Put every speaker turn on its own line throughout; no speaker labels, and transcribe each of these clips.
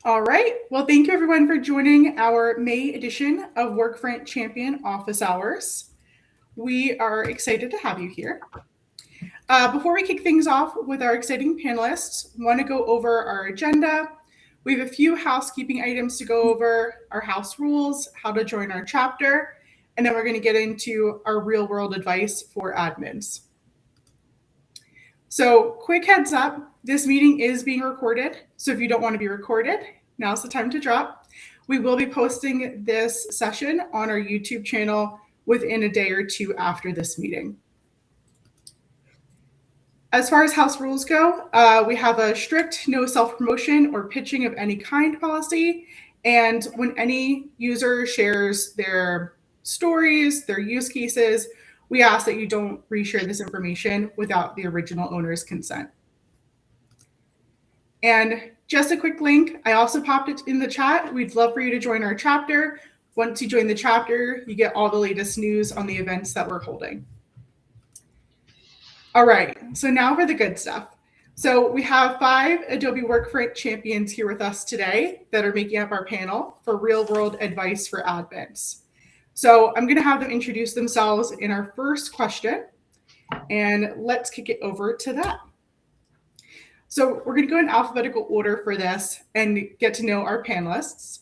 All right. Well, thank you everyone for joining our May edition of Workfront Champion Office Hours. We are excited to have you here. Before we kick things off with our exciting panelists, want to go over our agenda. We have a few housekeeping items to go over, our house rules, how to join our chapter, and then we're going to get into our real world advice for admins. So, quick heads up, this meeting is being recorded. So, if you don't want to be recorded, now's the time to drop. We will be posting this session on our YouTube channel within a day or two after this meeting. As far as house rules go, we have a strict no self-promotion or pitching of any kind policy. And when any user shares their stories, their use cases, we ask that you don't reshare this information without the original owner's consent. And just a quick link, I also popped it in the chat. We'd love for you to join our chapter. Once you join the chapter, you get all the latest news on the events that we're holding. All right, so now for the good stuff. So we have 5 Adobe Workfront Champions here with us today that are making up our panel for real-world advice for admins. So I'm going to have them introduce themselves in our first question, and let's kick it over to that. So we're going to go in alphabetical order for this and get to know our panelists,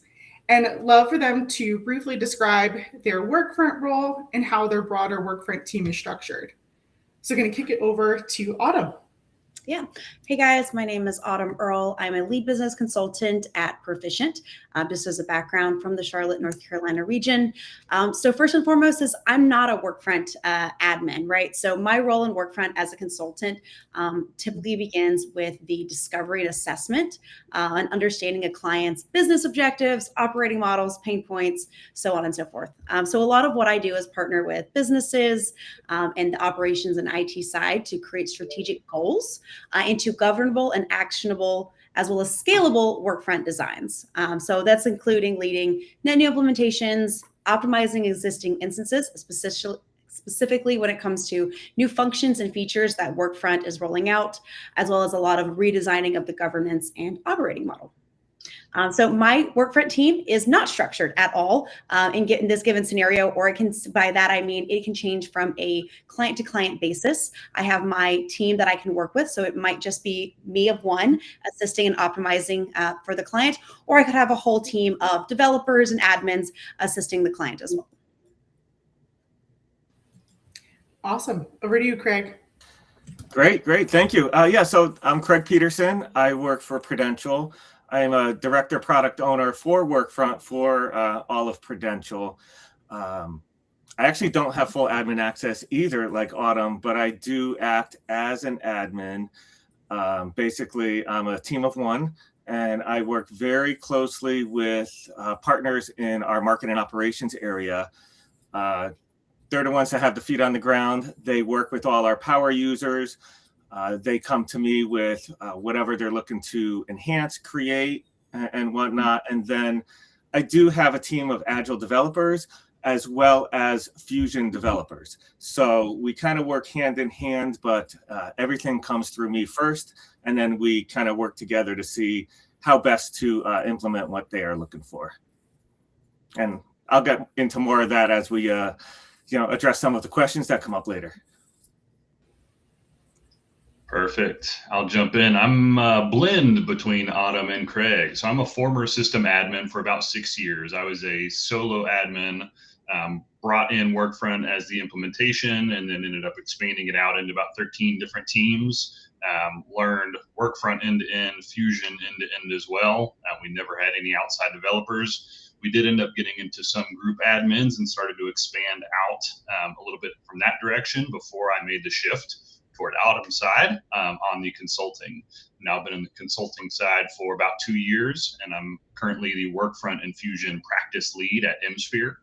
and love for them to briefly describe their Workfront role and how their broader Workfront team is structured. So I'm going to kick it over to Autumn.
Yeah. Hey guys, my name is Autumn Earl. I'm a lead business consultant at Proficient, just as a background from the Charlotte, North Carolina region. So first and foremost is I'm not a Workfront admin, right? So my role in Workfront as a consultant typically begins with the discovery and assessment and understanding a client's business objectives, operating models, pain points, so on and so forth. So a lot of what I do is partner with businesses and the operations and IT side to create strategic goals into governable and actionable as well as scalable Workfront designs. So that's including leading net new implementations, optimizing existing instances, specifically when it comes to new functions and features that Workfront is rolling out, as well as a lot of redesigning of the governance and operating model. So my Workfront team is not structured at all in this given scenario, or it can, by that I mean it can change from a client to client basis. I have my team that I can work with, so it might just be me of one assisting and optimizing for the client, or I could have a whole team of developers and admins assisting the client as well.
Awesome. Over to you, Craig.
Great. Thank you. So I'm Craig Peterson. I work for Prudential. I'm a director product owner for Workfront for all of Prudential. I actually don't have full admin access either, like Autumn, but I do act as an admin. Basically, I'm a team of one, and I work very closely with partners in our market and operations area. They're the ones that have the feet on the ground. They work with all our power users. They come to me with whatever they're looking to enhance, create, and whatnot. And then I do have a team of Agile developers as well as Fusion developers. So we kind of work hand in hand, but everything comes through me first. And then we kind of work together to see how best to implement what they are looking for. And I'll get into more of that as we address some of the questions that come up later.
Perfect. I'll jump in. I'm a blend between Autumn and Craig. So I'm a former system admin for about 6 years. I was a solo admin, brought in Workfront as the implementation, and then ended up expanding it out into about 13 different teams. Learned Workfront end-to-end, Fusion end-to-end as well. We never had any outside developers. We did end up getting into some group admins and started to expand out a little bit from that direction before I made the shift toward Autumn's side on the consulting. Now I've been in the consulting side for about 2 years, and I'm currently the Workfront and Fusion practice lead at Msphere.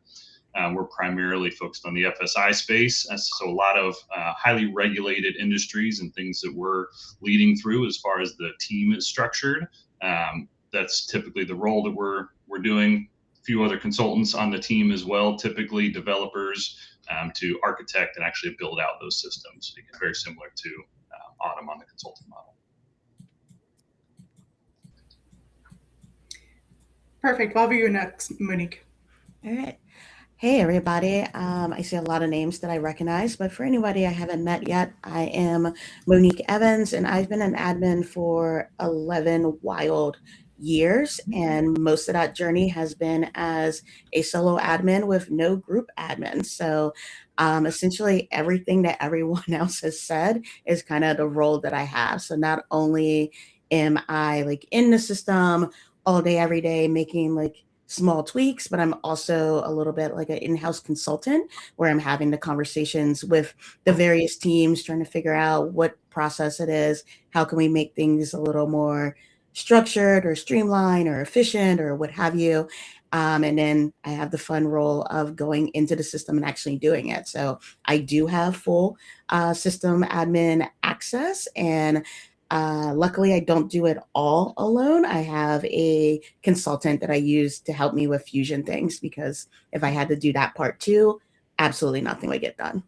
We're primarily focused on the FSI space, so a lot of highly regulated industries and things that we're leading through as far as the team is structured. That's typically the role that we're doing. A few other consultants on the team as well, typically developers, to architect and actually build out those systems. Again, very similar to Autumn on the consulting model.
Perfect. I'll have you next, Monique.
All right. Hey, everybody. I see a lot of names that I recognize, but for anybody I haven't met yet, I am Monique Evans, and I've been an admin for 11 wild years. And most of that journey has been as a solo admin with no group admin. So essentially, everything that everyone else has said is kind of the role that I have. So not only am I like in the system all day, every day, making like small tweaks, but I'm also a little bit like an in-house consultant where I'm having the conversations with the various teams, trying to figure out what process it is, how can we make things a little more structured or streamlined or efficient or what have you. And then I have the fun role of going into the system and actually doing it. So I do have full system admin access, and luckily, I don't do it all alone. I have a consultant that I use to help me with Fusion things, because if I had to do that part too, absolutely nothing would get done.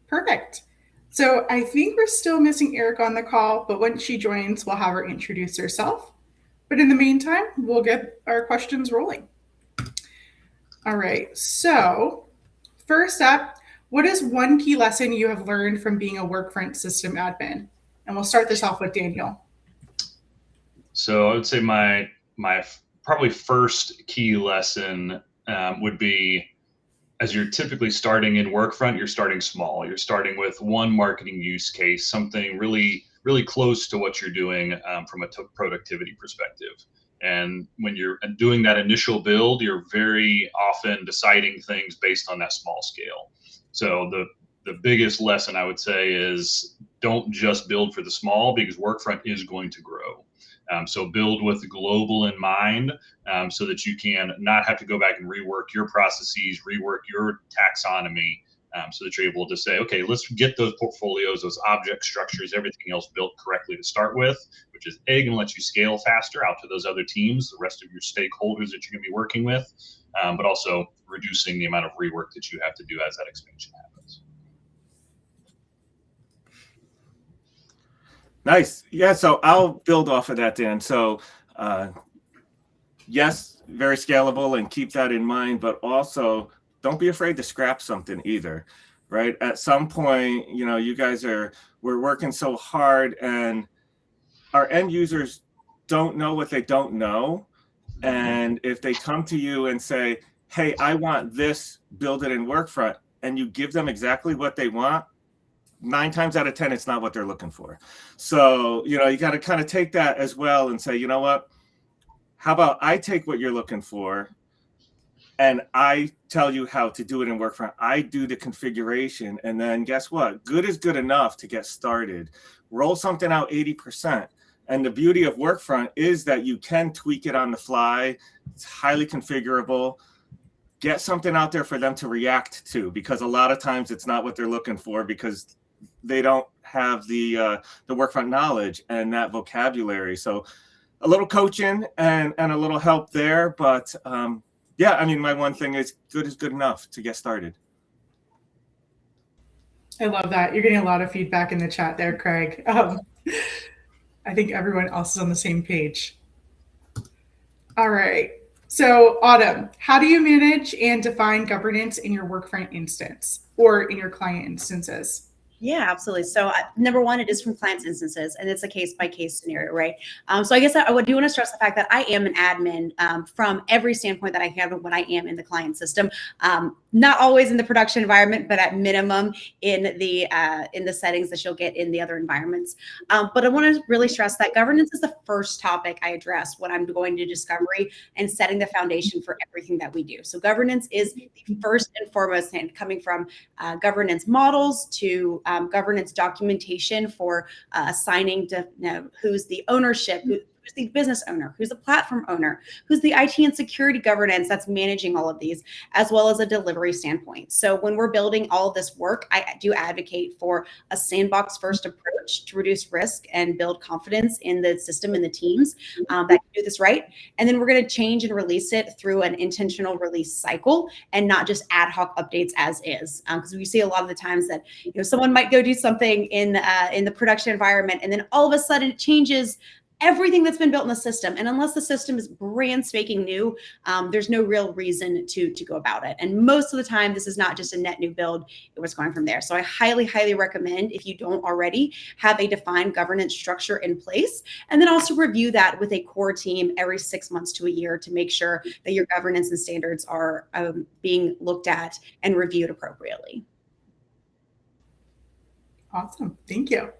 Perfect. So I think we're still missing Erica on the call, but once she joins, we'll have her introduce herself. But in the meantime, we'll get our questions rolling. All right. So first up, what is one key lesson you have learned from being a Workfront system admin? And we'll start this off with Daniel.
So I would say my probably first key lesson would be, as you're typically starting in Workfront, you're starting small. You're starting with one marketing use case, something really, really close to what you're doing from a productivity perspective. And when you're doing that initial build, you're very often deciding things based on that small scale. So the biggest lesson I would say is don't just build for the small, because Workfront is going to grow. So build with the global in mind, so that you can not have to go back and rework your processes, rework your taxonomy, so that you're able to say, okay, let's get those portfolios, those object structures, everything else built correctly to start with, which is A, going to let you scale faster out to those other teams, the rest of your stakeholders that you're going to be working with, but also reducing the amount of rework that you have to do as that expansion happens.
Nice. Yeah, so I'll build off of that, Dan. So yes, very scalable, and keep that in mind, but also don't be afraid to scrap something either, right? At some point, you know, we're working so hard, and our end users don't know what they don't know. And if they come to you and say, hey, I want this, build it in Workfront, and you give them exactly what they want, 9 times out of 10, it's not what they're looking for. So, you know, you got to kind of take that as well and say, you know what, how about I take what you're looking for and I tell you how to do it in Workfront. I do the configuration, and then guess what? Good is good enough to get started. Roll something out 80%. And the beauty of Workfront is that you can tweak it on the fly. It's highly configurable. Get something out there for them to react to, because a lot of times it's not what they're looking for, because they don't have the Workfront knowledge and that vocabulary. So a little coaching and a little help there. But yeah, I mean, my one thing is good enough to get started.
I love that. You're getting a lot of feedback in the chat there, Craig. I think everyone else is on the same page. All right. So Autumn, how do you manage and define governance in your Workfront instance or in your client instances?
Yeah, absolutely. So number one, it is from clients' instances, and it's a case-by-case scenario, right? So I guess I do want to stress the fact that I am an admin from every standpoint that I have when I am in the client system. Not always in the production environment, but at minimum in the settings that you'll get in the other environments. But I want to really stress that governance is the first topic I address when I'm going to discovery and setting the foundation for everything that we do. So governance is the first and foremost, and coming from governance models to governance documentation for assigning to who's the ownership, who's the business owner, who's the platform owner, who's the IT and security governance that's managing all of these, as well as a delivery standpoint. So when we're building all of this work, I do advocate for a sandbox first approach to reduce risk and build confidence in the system and the teams that can do this right. And then we're going to change and release it through an intentional release cycle and not just ad hoc updates as is. Because we see a lot of the times that someone might go do something in the production environment, and then all of a sudden it changes everything that's been built in the system. And unless the system is brand spanking new, there's no real reason to go about it. And most of the time, this is not just a net new build, it was going from there. So I highly, highly recommend, if you don't already, have a defined governance structure in place, and then also review that with a core team every 6 months to a year to make sure that your governance and standards are being looked at and reviewed appropriately.
Awesome. Thank you.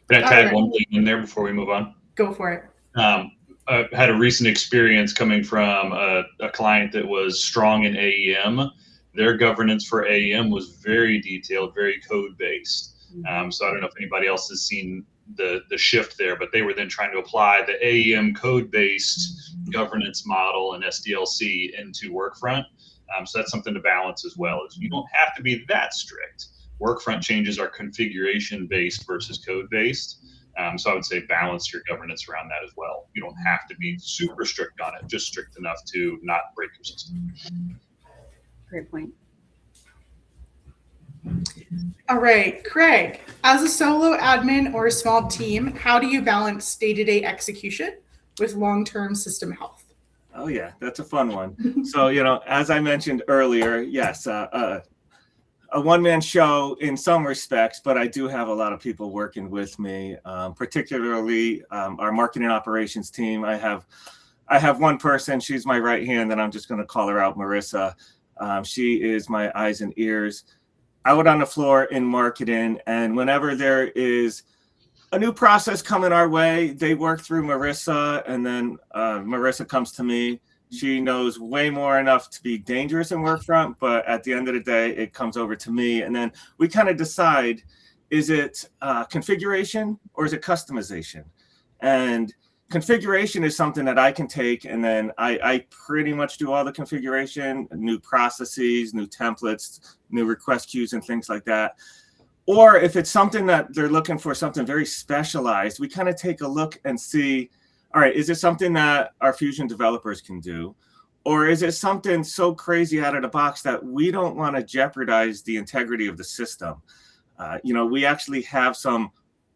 Can I tag
Alright.
one thing in there before we move on?
Go for it.
I had a recent experience coming from a client that was strong in AEM. Their governance for AEM was very detailed, very code-based. So I don't know if anybody else has seen the shift there, but they were then trying to apply the AEM code-based governance model and SDLC into Workfront. So that's something to balance as well. Is you don't have to be that strict. Workfront changes are configuration-based versus code-based. So I would say balance your governance around that as well. You don't have to be super strict on it, just strict enough to not break your system.
Great point.
All right, Craig, as a solo admin or a small team, how do you balance day-to-day execution with long-term system health?
Oh yeah, that's a fun one. So, as I mentioned earlier, yes, a one-man show in some respects, but I do have a lot of people working with me, particularly our marketing operations team. I have one person, she's my right hand, and I'm just going to call her out, Marissa. She is my eyes and ears out on the floor in marketing. And whenever there is a new process coming our way, they work through Marissa, and then Marissa comes to me. She knows way more enough to be dangerous in Workfront, but at the end of the day, it comes over to me. And then we kind of decide, is it configuration or is it customization? And configuration is something that I can take, and then I pretty much do all the configuration, new processes, new templates, new request queues, and things like that. Or if it's something that they're looking for, something very specialized, we kind of take a look and see, all right, is it something that our Fusion developers can do? Or is it something so crazy out of the box that we don't want to jeopardize the integrity of the system? We actually have some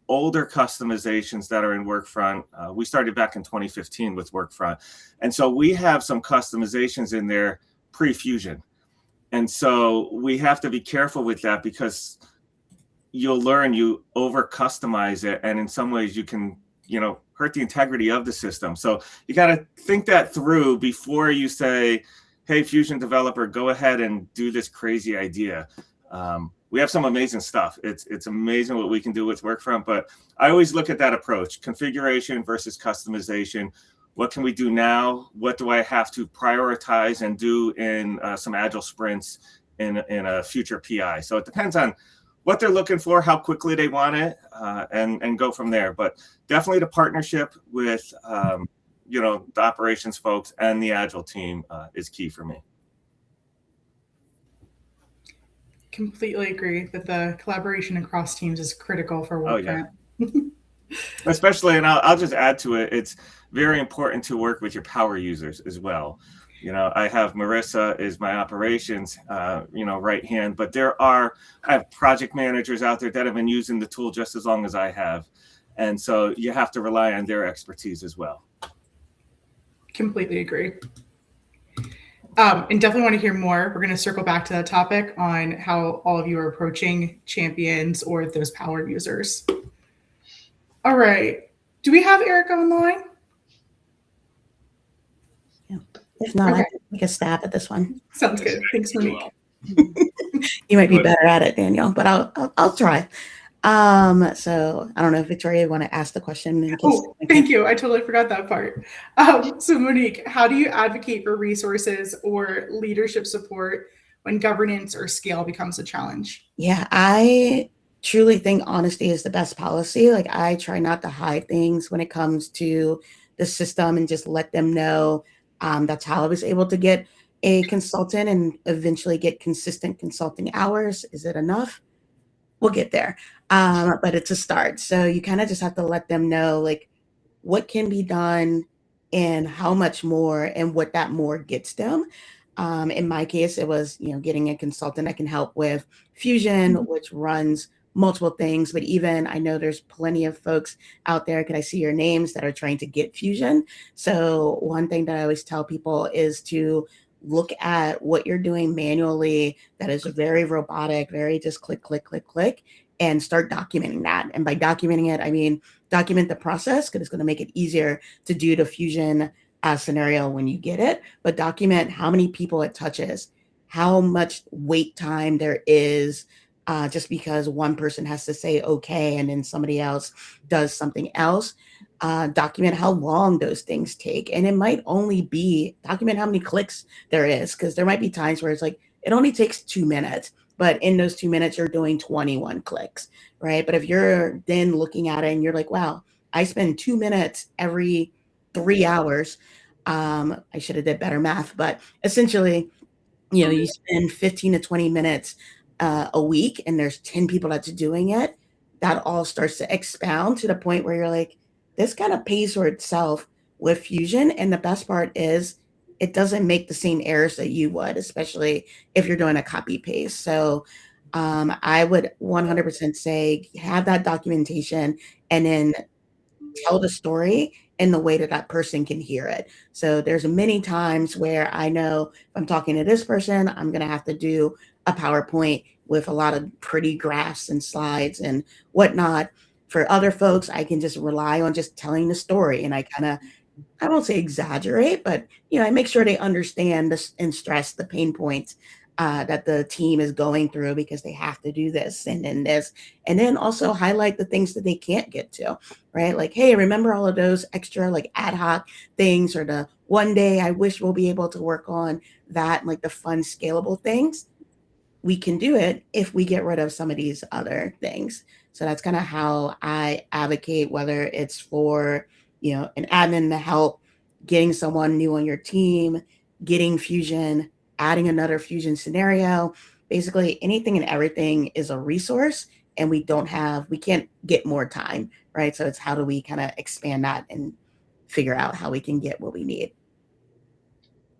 older customizations that are in Workfront. We started back in 2015 with Workfront. And so we have some customizations in there pre-Fusion. And so we have to be careful with that, because you'll learn you over customize it. And in some ways you can, hurt the integrity of the system. So you got to think that through before you say, hey, Fusion developer, go ahead and do this crazy idea. We have some amazing stuff. It's amazing what we can do with Workfront, but I always look at that approach, configuration versus customization. What can we do now? What do I have to prioritize and do in some agile sprints in a future PI? So it depends on what they're looking for, how quickly they want it, and go from there. But definitely the partnership with the operations folks and the agile team is key for me.
Completely agree that the collaboration across teams is critical for Workfront.
Oh, yeah. Especially, and I'll just add to it, it's very important to work with your power users as well. I have Marissa is my operations, right hand, but I have project managers out there that have been using the tool just as long as I have. And so you have to rely on their expertise as well.
Completely agree. And definitely want to hear more. We're going to circle back to that topic on how all of you are approaching champions or those power users. All right. Do we have Erica on the line?
Yeah. If not,
Okay.
I can take a stab at this one.
Sounds good. Thanks, Monique.
You might be better at it, Daniel, but I'll try. So I don't know if Victoria want to ask the question. In case
Oh, thank you. I totally forgot that part. So Monique, how do you advocate for resources or leadership support when governance or scale becomes a challenge?
Yeah, I truly think honesty is the best policy. Like, I try not to hide things when it comes to the system and just let them know. That's how I was able to get a consultant and eventually get consistent consulting hours. Is it enough? We'll get there. But it's a start. So you kind of just have to let them know, like, what can be done and how much more and what that more gets them. In my case, it was, getting a consultant that can help with Fusion, which runs multiple things, but even I know there's plenty of folks out there, can I see your names, that are trying to get Fusion. So one thing that I always tell people is to look at what you're doing manually that is very robotic, very just click, click, click, click, and start documenting that. And by documenting it, I mean document the process, because it's going to make it easier to do the Fusion scenario when you get it, but document how many people it touches, how much wait time there is, just because one person has to say okay and then somebody else does something else. Document how long those things take. And it might only be document how many clicks there is, because there might be times where it's like it only takes 2 minutes, but in those 2 minutes you're doing 21 clicks, right? But if you're then looking at it and you're like, wow, I spend 2 minutes every 3 hours. I should have did better math, but essentially, you spend 15 to 20 minutes a week, and there's 10 people that's doing it. That all starts to expound to the point where you're like, this kind of pays for itself with Fusion. And the best part is it doesn't make the same errors that you would, especially if you're doing a copy paste. So I would 100% say have that documentation and then tell the story in the way that that person can hear it. So there's many times where I know if I'm talking to this person, I'm going to have to do a PowerPoint with a lot of pretty graphs and slides and whatnot. For other folks, I can just rely on just telling the story. And I kind of, I won't say exaggerate, but, I make sure they understand this and stress the pain points that the team is going through, because they have to do this and then this, and then also highlight the things that they can't get to, right? Like, hey, remember all of those extra like ad hoc things, or the one day I wish we'll be able to work on that, like the fun scalable things. We can do it if we get rid of some of these other things. So that's kind of how I advocate, whether it's for, an admin to help getting someone new on your team, getting Fusion, adding another Fusion scenario. Basically anything and everything is a resource, and we can't get more time, right? So it's how do we kind of expand that and figure out how we can get what we need.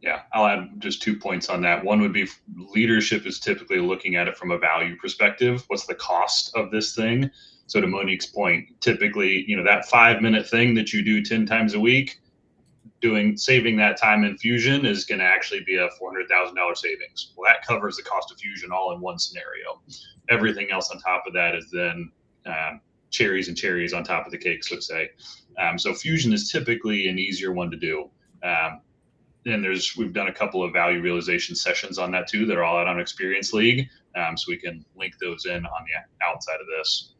Yeah, I'll add just 2 points on that. One would be leadership is typically looking at it from a value perspective. What's the cost of this thing? So to Monique's point, typically, that 5-minute thing that you do 10 times a week, saving that time in Fusion is going to actually be a $400,000 savings. Well, that covers the cost of Fusion all in one scenario. Everything else on top of that is then cherries and cherries on top of the cake, so to say. So Fusion is typically an easier one to do. And we've done a couple of value realization sessions on that too that are all out on Experience League. So we can link those in on the outside of this.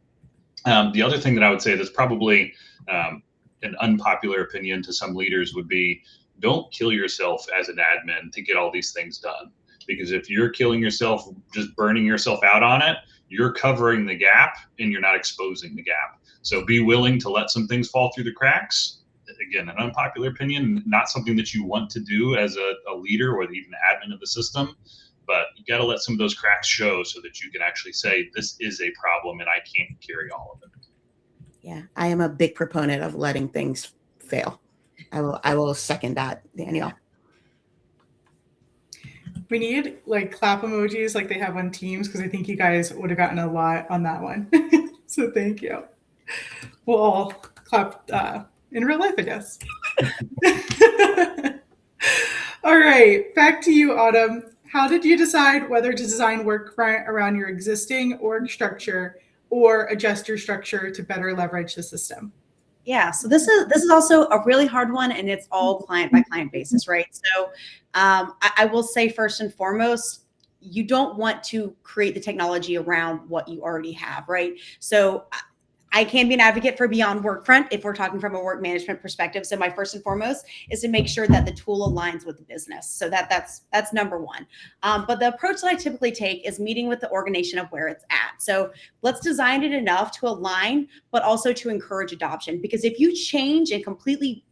The other thing that I would say that's probably an unpopular opinion to some leaders would be, don't kill yourself as an admin to get all these things done. Because if you're killing yourself, just burning yourself out on it, you're covering the gap and you're not exposing the gap. So be willing to let some things fall through the cracks. Again, an unpopular opinion, not something that you want to do as a leader or even admin of the system, but you got to let some of those cracks show so that you can actually say, this is a problem and I can't carry all of it.
Yeah, I am a big proponent of letting things fail. I will second that, Danielle.
We need like clap emojis like they have on Teams, because I think you guys would have gotten a lot on that one. So thank you. We'll all clap in real life, I guess. All right, back to you, Autumn. How did you decide whether to design Workfront around your existing org structure or adjust your structure to better leverage the system?
Yeah, so this is also a really hard one, and it's all client by client basis, right? So I will say first and foremost, you don't want to create the technology around what you already have, right? So I can be an advocate for beyond Workfront if we're talking from a work management perspective. So my first and foremost is to make sure that the tool aligns with the business. So that's number one. But the approach that I typically take is meeting with the organization of where it's at. So let's design it enough to align, but also to encourage adoption. Because if you change and completely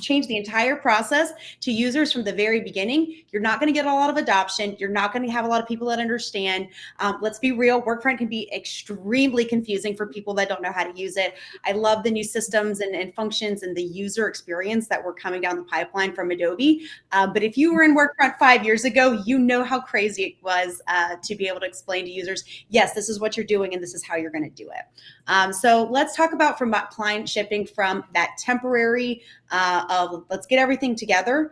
change the entire process to users from the very beginning, you're not going to get a lot of adoption. You're not going to have a lot of people that understand. Let's be real, Workfront can be extremely confusing for people that don't know how to use it. I love the new systems and functions and the user experience that were coming down the pipeline from Adobe. But if you were in Workfront 5 years ago, you know how crazy it was to be able to explain to users, yes, this is what you're doing and this is how you're going to do it. So let's talk about from client shifting from that temporary of let's get everything together,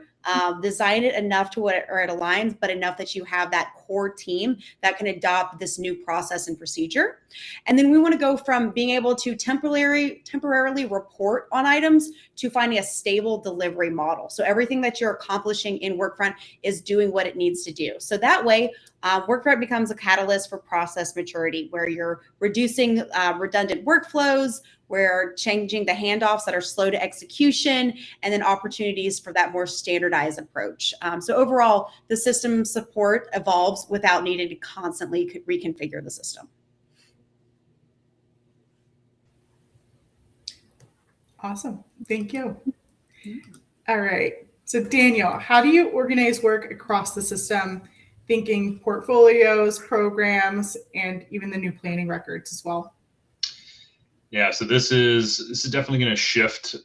design it enough to where it aligns, but enough that you have that core team that can adopt this new process and procedure. And then we want to go from being able to temporarily report on items to finding a stable delivery model. So everything that you're accomplishing in Workfront is doing what it needs to do. So that way, Workfront becomes a catalyst for process maturity, where you're reducing redundant workflows, we're changing the handoffs that are slow to execution, and then opportunities for that more standardized approach. So overall, the system support evolves without needing to constantly reconfigure the system.
Awesome. Thank you. All right. So Daniel, how do you organize work across the system, thinking portfolios, programs, and even the new planning records as well?
Yeah, so this is definitely going to shift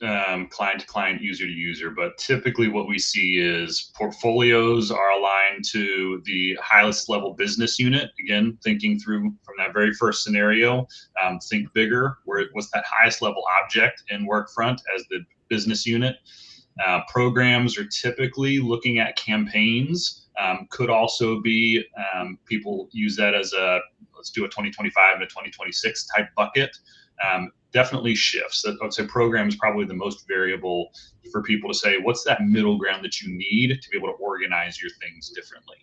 client to client, user to user. But typically, what we see is portfolios are aligned to the highest level business unit. Again, thinking through from that very first scenario, think bigger. What's that highest level object in Workfront as the business unit? Programs are typically looking at campaigns. Could also be people use that as a let's do a 2025 and a 2026 type bucket. Definitely shifts. I would say program is probably the most variable for people to say, what's that middle ground that you need to be able to organize your things differently?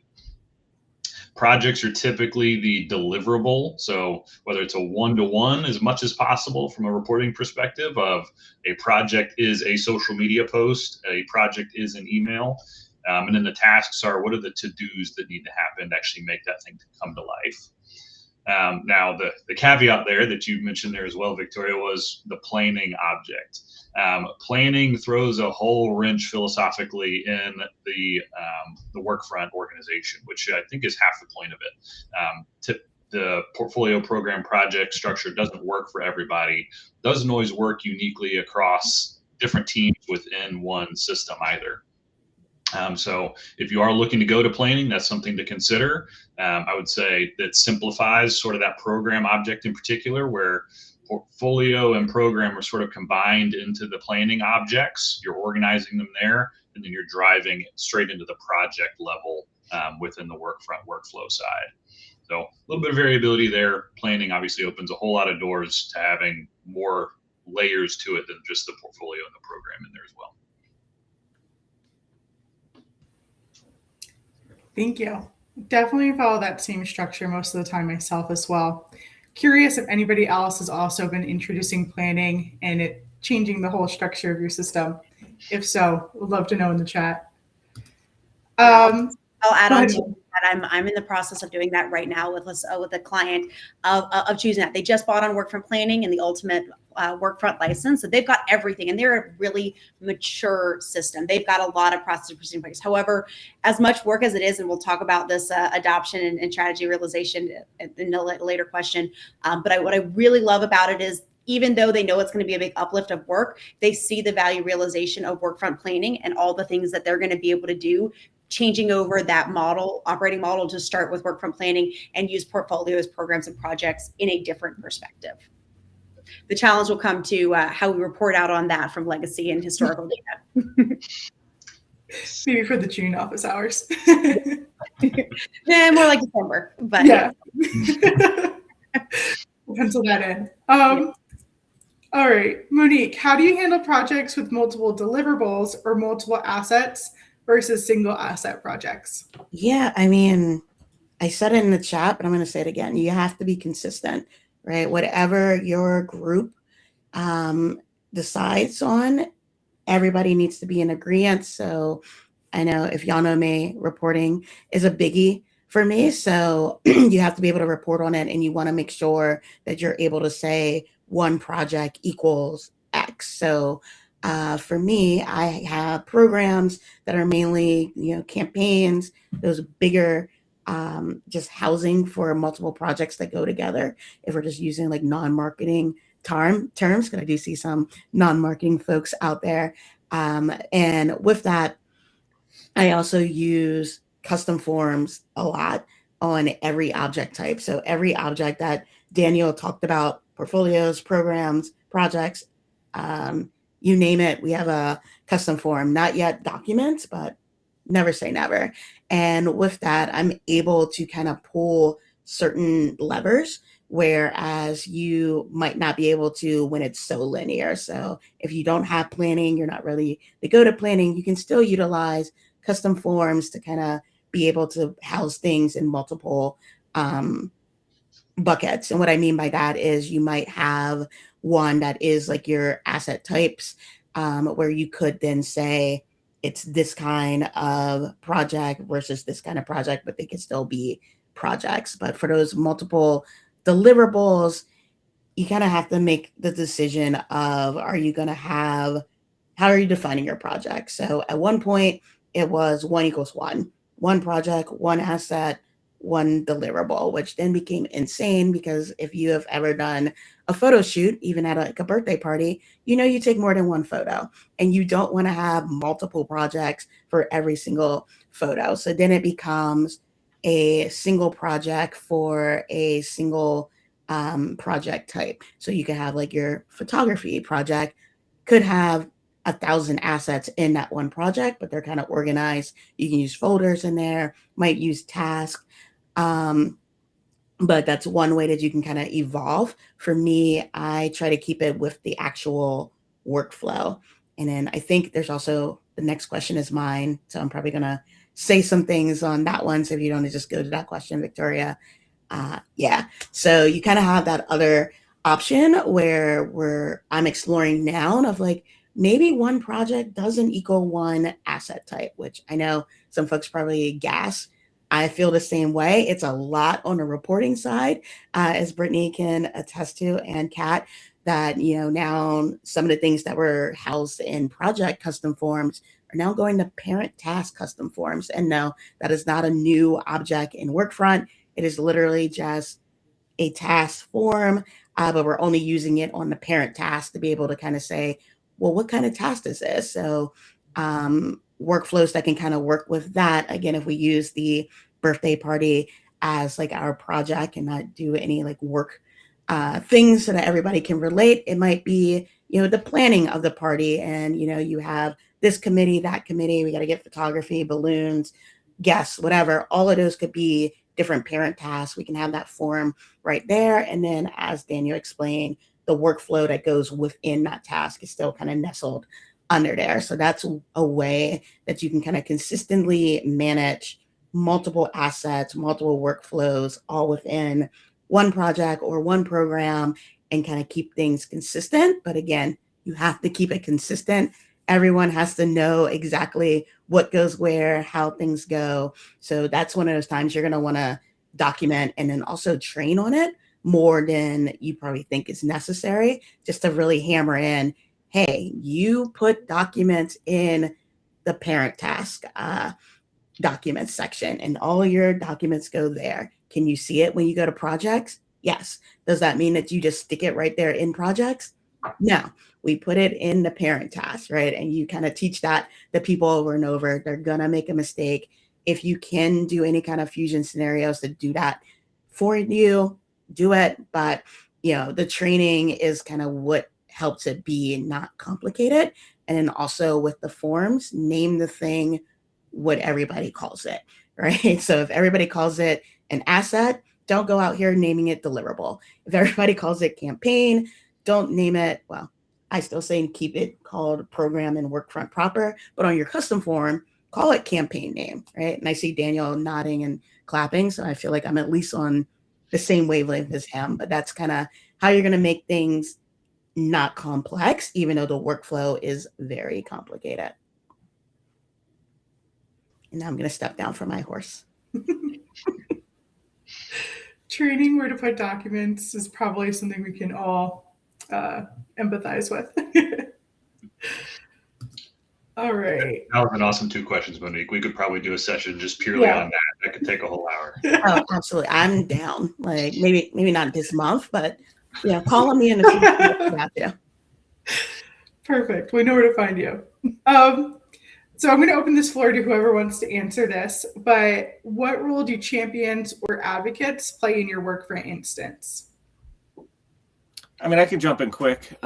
Projects are typically the deliverable. So whether it's a one-to-one as much as possible from a reporting perspective of a project is a social media post, a project is an email, and then the tasks are what are the to-dos that need to happen to actually make that thing come to life. Now, the caveat there that you mentioned there as well, Victoria, was the planning object. Planning throws a whole wrench philosophically in the Workfront organization, which I think is half the point of it. The portfolio program project structure doesn't work for everybody, doesn't always work uniquely across different teams within one system either. So if you are looking to go to planning, that's something to consider. I would say that simplifies sort of that program object in particular, where portfolio and program are sort of combined into the planning objects. You're organizing them there, and then you're driving straight into the project level within the Workfront workflow side. So a little bit of variability there. Planning obviously opens a whole lot of doors to having more layers to it than just the portfolio and the program in there as well.
Thank you. Definitely follow that same structure most of the time myself as well. Curious if anybody else has also been introducing planning and it changing the whole structure of your system. If so, would love to know in the chat.
I'll add on to that. I'm in the process of doing that right now with a client of choosing that. They just bought on Workfront Planning and the ultimate Workfront license. So they've got everything, and they're a really mature system. They've got a lot of process procedure in place. However, as much work as it is, and we'll talk about this adoption and strategy realization in a later question. But what I really love about it is, even though they know it's going to be a big uplift of work, they see the value realization of Workfront Planning and all the things that they're going to be able to do, changing over that operating model to start with Workfront Planning and use portfolios, programs, and projects in a different perspective. The challenge will come to how we report out on that from legacy and historical data.
Maybe for the June office hours.
More like December, but
yeah. We'll pencil that in. All right, Monique, how do you handle projects with multiple deliverables or multiple assets versus single asset projects?
Yeah, I mean, I said it in the chat, but I'm going to say it again. You have to be consistent, right? Whatever your group decides on, everybody needs to be in agreement. So I know, if y'all know me, reporting is a biggie for me. So you have to be able to report on it, and you want to make sure that you're able to say one project equals X. So For me, I have programs that are mainly, campaigns, those bigger, just housing for multiple projects that go together. If we're just using like non-marketing terms, because I do see some non-marketing folks out there. And with that, I also use custom forms a lot on every object type. So every object that Daniel talked about, portfolios, programs, projects, you name it, we have a custom form. Not yet documents, but never say never. And with that, I'm able to kind of pull certain levers, whereas you might not be able to when it's so linear. So if you don't have planning, you're not really to go to planning, you can still utilize custom forms to kind of be able to house things in multiple buckets. And what I mean by that is you might have one that is like your asset types, where you could then say it's this kind of project versus this kind of project, but they can still be projects. But for those multiple deliverables, you kind of have to make the decision of, are you going to have, how are you defining your project? So at one point it was 1 = 1, one project, one asset, one deliverable, which then became insane because if you have ever done a photo shoot, even at like a birthday party, you take more than one photo and you don't want to have multiple projects for every single photo. So then it becomes a single project for a single project type. So you could have like your photography project could have 1,000 assets in that one project, but they're kind of organized. You can use folders in there, might use tasks. But that's one way that you can kind of evolve. For me, I try to keep it with the actual workflow. And then I think there's also the next question is mine. So I'm probably going to say some things on that one. So if you don't want to just go to that question, Victoria. Yeah. So you kind of have that other option where I'm exploring now of like, maybe one project doesn't equal one asset type, which I know some folks probably gas. I feel the same way. It's a lot on the reporting side, as Brittany can attest to, and Kat, that, now some of the things that were housed in project custom forms are now going to parent task custom forms. And no, that is not a new object in Workfront. It is literally just a task form, but we're only using it on the parent task to be able to kind of say, well, what kind of task is this? So workflows that can kind of work with that. Again, if we use the birthday party as like our project and not do any like work things so that everybody can relate, it might be, the planning of the party. And, you have this committee, that committee, we got to get photography, balloons, guests, whatever. All of those could be different parent tasks. We can have that form right there. And then as Daniel explained, the workflow that goes within that task is still kind of nestled under there. So that's a way that you can kind of consistently manage multiple assets, multiple workflows, all within one project or one program, and kind of keep things consistent. But again, you have to keep it consistent. Everyone has to know exactly what goes where, how things go. So that's one of those times you're going to want to document and then also train on it more than you probably think is necessary, just to really hammer in, hey, you put documents in the parent task documents section and all your documents go there. Can you see it when you go to projects? Yes. Does that mean that you just stick it right there in projects? No, we put it in the parent task, right? And you kind of teach that to people over and over. They're going to make a mistake. If you can do any kind of fusion scenarios to do that for you, do it. But, the training is kind of what helps it be not complicated. And then also with the forms, name the thing what everybody calls it, right? So if everybody calls it an asset, don't go out here naming it deliverable. If everybody calls it campaign, don't name it, well, I still say keep it called program and Workfront proper, but on your custom form, call it campaign name, right? And I see Daniel nodding and clapping, so I feel like I'm at least on the same wavelength as him, but that's kind of how you're going to make things not complex, even though the workflow is very complicated. And now I'm going to step down from my horse.
Training where to put documents is probably something we can all empathize with. All right.
That was an awesome 2 questions, Monique. We could probably do a session just purely
Yeah.
on that. That could take a whole hour.
Oh, absolutely. I'm down. Like maybe not this month, but call on me in the future about you.
Perfect. We know where to find you. So I'm going to open this floor to whoever wants to answer this, but what role do champions or advocates play in your Workfront instance?
I mean, I can jump in quick.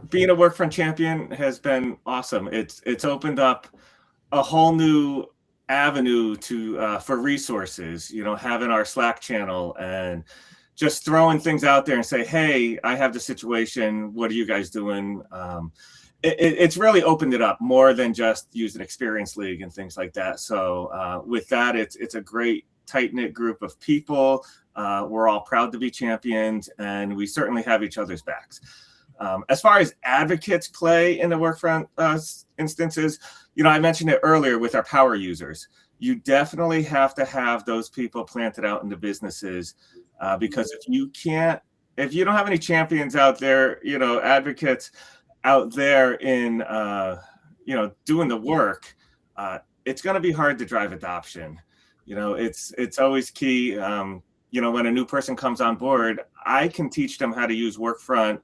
Being a Workfront champion has been awesome. It's opened up a whole new avenue for resources, having our Slack channel and just throwing things out there and say, hey, I have the situation. What are you guys doing? It's really opened it up more than just using Experience League and things like that. So with that, it's a great tight-knit group of people. We're all proud to be champions, and we certainly have each other's backs. As far as advocates play in the Workfront instances, I mentioned it earlier with our power users. You definitely have to have those people planted out in the businesses because if you don't have any champions out there, advocates out there in, doing the work, it's going to be hard to drive adoption. It's always key. When a new person comes on board, I can teach them how to use Workfront,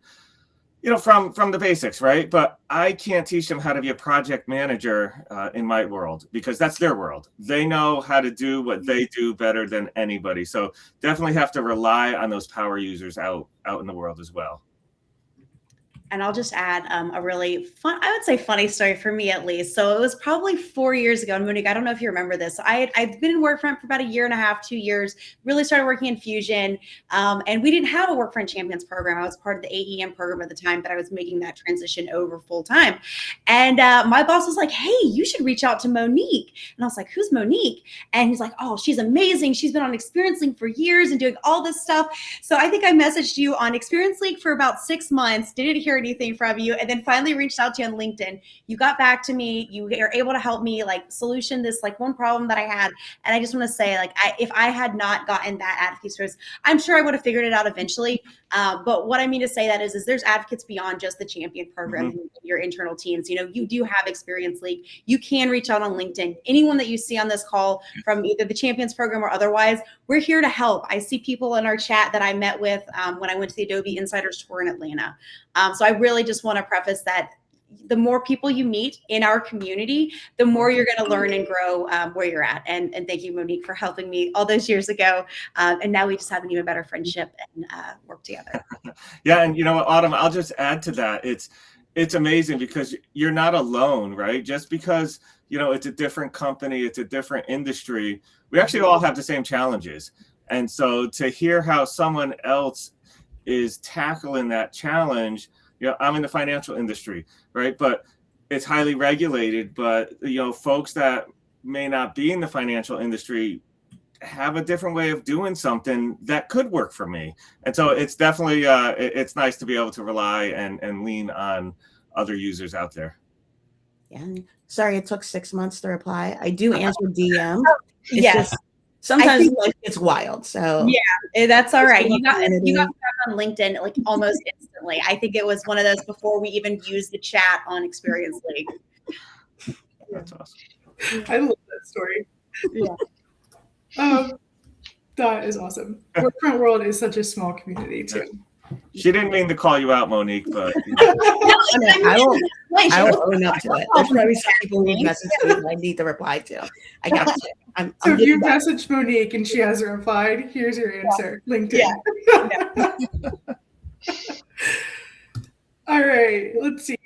from the basics, right? But I can't teach them how to be a project manager in my world because that's their world. They know how to do what they do better than anybody. So definitely have to rely on those power users out in the world as well.
And I'll just add a really fun, I would say funny story for me at least. So it was probably 4 years ago. And Monique, I don't know if you remember this. I've been in Workfront for about 1.5 years, 2 years, really started working in Fusion. And we didn't have a Workfront Champions program. I was part of the AEM program at the time, but I was making that transition over full time. And my boss was like, hey, you should reach out to Monique. And I was like, who's Monique? And he's like, oh, she's amazing. She's been on Experience League for years and doing all this stuff. So I think I messaged you on Experience League for about 6 months, didn't hear anything from you, and then finally reached out to you on LinkedIn. You got back to me. You were able to help me solution this one problem that I had. And I just want to say, if I had not gotten that advocacy service, I'm sure I would have figured it out eventually. But what I mean to say that is there's advocates beyond just the champion program, your internal teams. You do have Experience League. You can reach out on LinkedIn. Anyone that you see on this call from either the champions program or otherwise, we're here to help. I see people in our chat that I met with when I went to the Adobe Insiders Tour in Atlanta. So I really just want to preface that the more people you meet in our community, the more you're going to learn and grow where you're at. And thank you, Monique, for helping me all those years ago. And now we just have an even better friendship and work together.
Yeah. And Autumn, I'll just add to that. It's amazing because you're not alone, right? Just because, it's a different company, it's a different industry. We actually all have the same challenges. And so to hear how someone else is tackling that challenge, I'm in the financial industry, right? But it's highly regulated, but folks that may not be in the financial industry have a different way of doing something that could work for me. And so it's definitely it's nice to be able to rely and lean on other users out there.
Yeah. Sorry, it took 6 months to reply. I do answer DM.
Yes.
Sometimes it's wild. So
yeah, that's all right. You got back on LinkedIn almost instantly. I think it was one of those before we even used the chat on Experience League.
That's awesome.
I love that story.
Yeah.
That is awesome. Workfront World is such a small community too.
She didn't mean to call you out, Monique, but
I will own up to it. There's probably some people who message me that I need to reply to. I got to.
So if you messaged Monique and she hasn't replied, here's your answer. LinkedIn.
Yeah.
All right, let's see.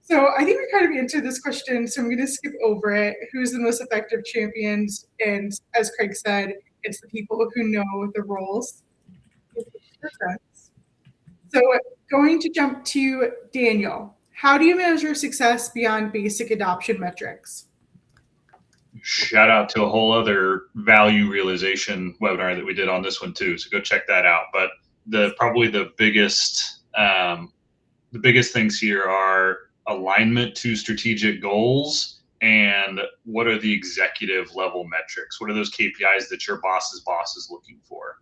So I think we kind of answered this question, so I'm going to skip over it. Who's the most effective champions? And as Craig said, it's the people who know the roles. So going to jump to Daniel. How do you measure success beyond basic adoption metrics?
Shout out to a whole other value realization webinar that we did on this one too. So go check that out. But probably the biggest things here are alignment to strategic goals and what are the executive level metrics? What are those KPIs that your boss's boss is looking for?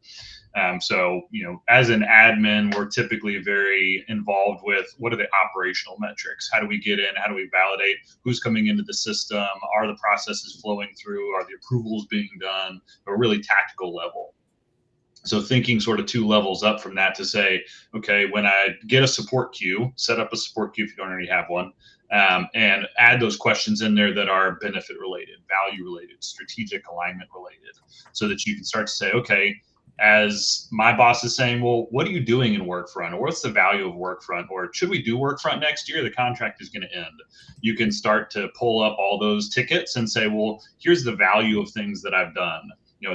So, as an admin, we're typically very involved with what are the operational metrics? How do we get in? How do we validate who's coming into the system? Are the processes flowing through? Are the approvals being done? A really tactical level. So thinking sort of 2 levels up from that to say, okay, when I get a support queue, set up a support queue if you don't already have one, and add those questions in there that are benefit related, value related, strategic alignment related, so that you can start to say, okay, as my boss is saying, well, what are you doing in Workfront? Or what's the value of Workfront? Or should we do Workfront next year? The contract is going to end. You can start to pull up all those tickets and say, well, here's the value of things that I've done.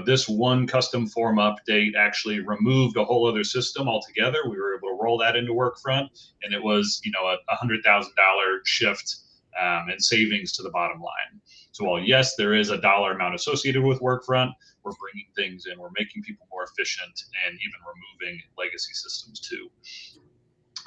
This one custom form update actually removed a whole other system altogether. We were able to roll that into Workfront, and it was, a $100,000 shift and savings to the bottom line. So while yes, there is a dollar amount associated with Workfront, we're bringing things in, we're making people more efficient, and even removing legacy systems too.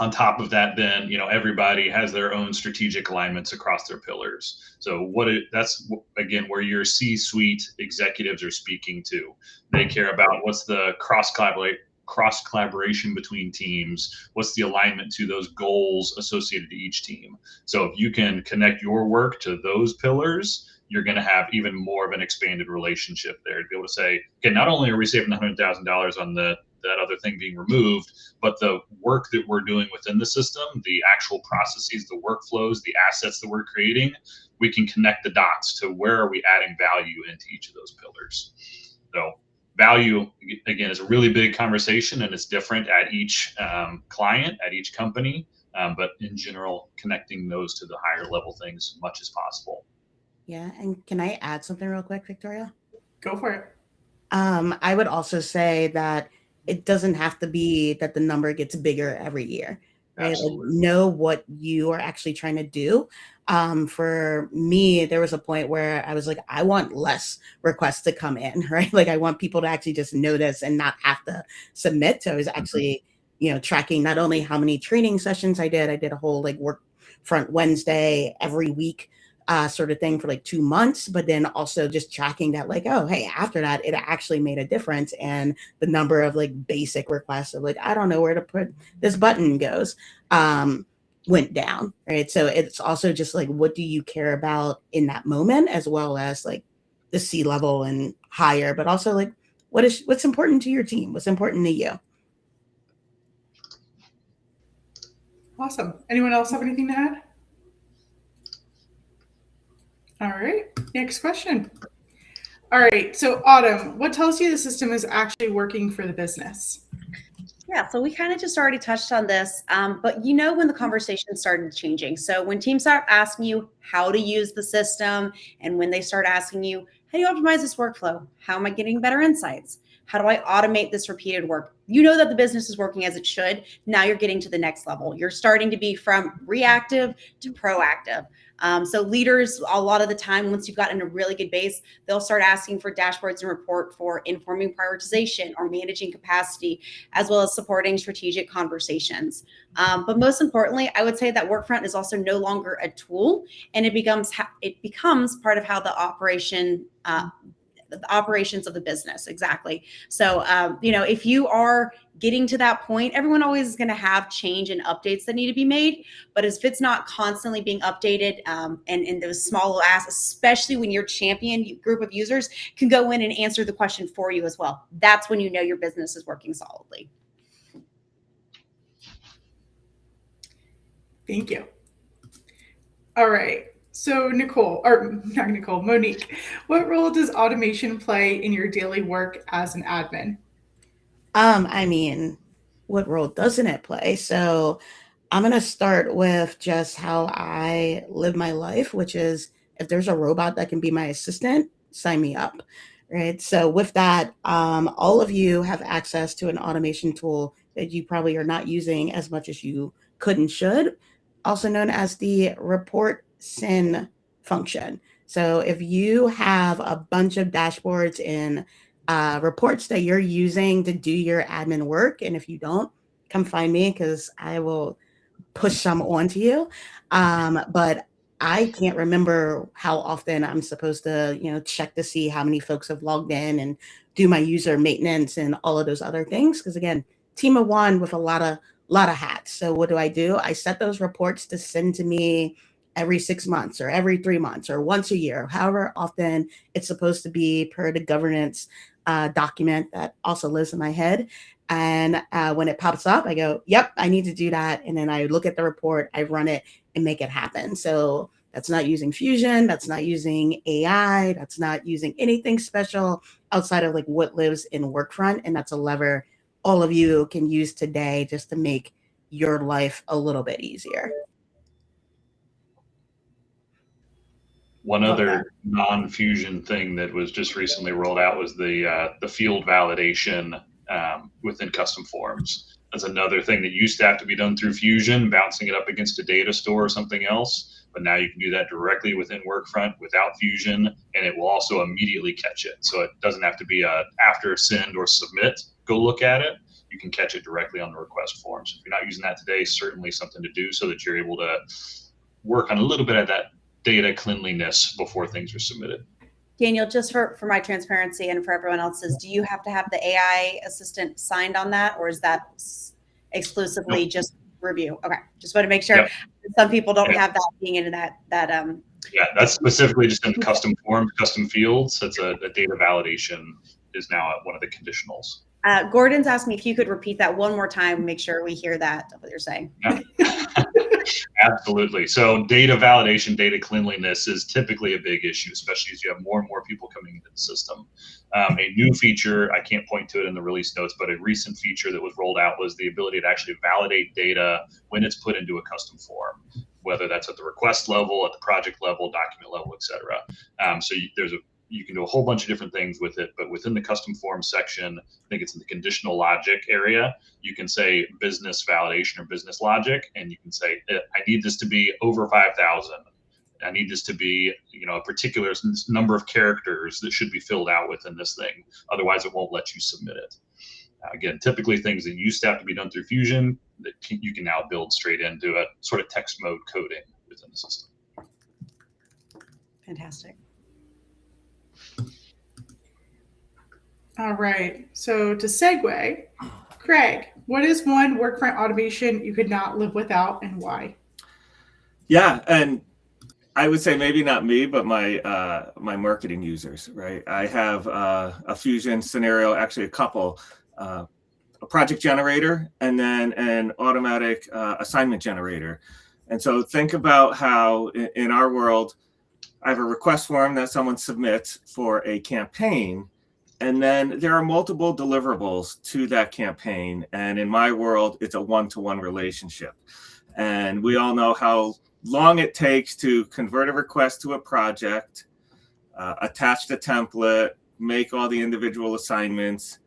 On top of that, then, everybody has their own strategic alignments across their pillars. So that's again where your C-suite executives are speaking to. They care about what's the cross collaboration between teams, what's the alignment to those goals associated to each team. So if you can connect your work to those pillars, you're going to have even more of an expanded relationship there to be able to say, okay, not only are we saving $100,000 on that other thing being removed, but the work that we're doing within the system, the actual processes, the workflows, the assets that we're creating, we can connect the dots to where are we adding value into each of those pillars. So value, again, is a really big conversation, and it's different at each client, at each company, but in general, connecting those to the higher level things as much as possible.
Yeah, and can I add something real quick, Victoria?
Go for it.
I would also say that it doesn't have to be that the number gets bigger every year, right? Like, know what you are actually trying to do. For me, there was a point where I was like, I want less requests to come in, right? Like, I want people to actually just notice and not have to submit. So I was actually, tracking not only how many training sessions I did a whole like Workfront Wednesday every week, sort of thing for like 2 months, but then also just tracking that, like, oh, hey, after that, it actually made a difference. And the number of like basic requests of like, I don't know where to put this button goes, went down, right? So it's also just like, what do you care about in that moment, as well as like the C-level and higher, but also like, what's important to your team? What's important to you?
Awesome. Anyone else have anything to add? All right, next question. All right, so Autumn, what tells you the system is actually working for the business?
Yeah, so we kind of just already touched on this, but when the conversation started changing. So when teams start asking you how to use the system, and when they start asking you, how do you optimize this workflow? How am I getting better insights? How do I automate this repeated work? You know that the business is working as it should. Now you're getting to the next level. You're starting to be from reactive to proactive. So leaders, a lot of the time, once you've gotten a really good base, they'll start asking for dashboards and report for informing prioritization or managing capacity, as well as supporting strategic conversations. But most importantly, I would say that Workfront is also no longer a tool, and it becomes part of how the operations of the business. Exactly. So, if you are getting to that point, everyone always is going to have change and updates that need to be made. But if it's not constantly being updated, and in those small asks, especially when your champion group of users can go in and answer the question for you as well, that's when you know your business is working solidly.
Thank you. All right. So Monique, what role does automation play in your daily work as an admin?
I mean, what role doesn't it play? So I'm going to start with just how I live my life, which is if there's a robot that can be my assistant, sign me up, right? So with that, all of you have access to an automation tool that you probably are not using as much as you could and should, also known as the report SYN function. So if you have a bunch of dashboards and reports that you're using to do your admin work, and if you don't, come find me because I will push some onto you. But I can't remember how often I'm supposed to, check to see how many folks have logged in and do my user maintenance and all of those other things. Because again, team of one with a lot of hats. So what do? I set those reports to send to me every 6 months or every 3 months or once a year, however often it's supposed to be per the governance document that also lives in my head. And when it pops up, I go, yep, I need to do that. And then I look at the report, I run it and make it happen. So that's not using Fusion. That's not using AI. That's not using anything special outside of like what lives in Workfront. And that's a lever all of you can use today just to make your life a little bit easier.
One other non-Fusion thing that was just recently rolled out was the field validation within custom forms. That's another thing that used to have to be done through Fusion, bouncing it up against a data store or something else. But now you can do that directly within Workfront without Fusion, and it will also immediately catch it. So it doesn't have to be a after send or submit, go look at it. You can catch it directly on the request form. So if you're not using that today, certainly something to do so that you're able to work on a little bit of that data cleanliness before things are submitted.
Daniel, just for my transparency and for everyone else's, do you have to have the AI assistant signed on that, or is that exclusively just review? Okay, just want to make sure. Yep. Some people don't have that being into that.
Yeah, that's specifically just in custom forms, custom fields. It's a data validation is now one of the conditionals.
Gordon's asked me if you could repeat that one more time, make sure we hear that, what you're saying.
Yeah. Absolutely. So data validation, data cleanliness is typically a big issue, especially as you have more and more people coming into the system. A new feature, I can't point to it in the release notes, but a recent feature that was rolled out was the ability to actually validate data when it's put into a custom form, whether that's at the request level, at the project level, document level, et cetera. You can do a whole bunch of different things with it, but within the custom form section, I think it's in the conditional logic area, you can say business validation or business logic, and you can say, I need this to be over 5,000. I need this to be, a particular number of characters that should be filled out within this thing. Otherwise, it won't let you submit it. Again, typically things that used to have to be done through Fusion that you can now build straight into a sort of text mode coding within the system.
Fantastic.
All right. So to segue, Craig, what is one Workfront automation you could not live without and why?
Yeah, and I would say maybe not me, but my marketing users, right? I have a Fusion scenario, actually a couple, a project generator, and then an automatic assignment generator. And so think about how in our world, I have a request form that someone submits for a campaign, and then there are multiple deliverables to that campaign. And in my world, it's a one-to-one relationship. And we all know how long it takes to convert a request to a project, attach the template, make all the individual assignments,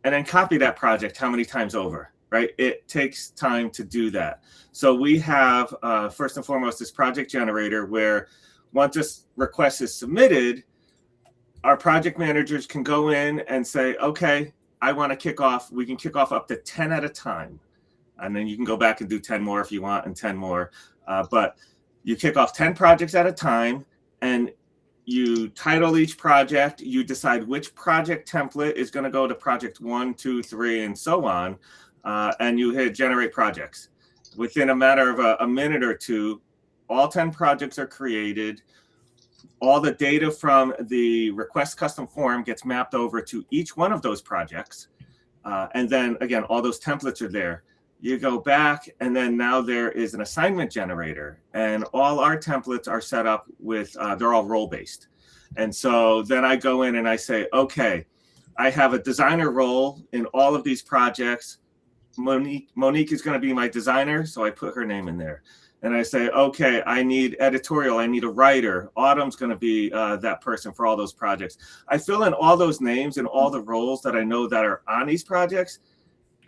and then copy that project how many times over, right? It takes time to do that. So we have, first and foremost, this project generator where once this request is submitted, our project managers can go in and say, okay, I want to kick off. We can kick off up to 10 at a time. And then you can go back and do 10 more if you want and 10 more. But you kick off 10 projects at a time and you title each project. You decide which project template is going to go to project 1, 2, 3, and so on. And you hit generate projects. Within a matter of a minute or two, all 10 projects are created. All the data from the request custom form gets mapped over to each one of those projects. And then again, all those templates are there. You go back and then now there is an assignment generator and all our templates are set up with, they're all role-based. And so then I go in and I say, okay, I have a designer role in all of these projects. Monique is going to be my designer. So I put her name in there. And I say, okay, I need editorial. I need a writer. Autumn's going to be that person for all those projects. I fill in all those names and all the roles that I know that are on these projects.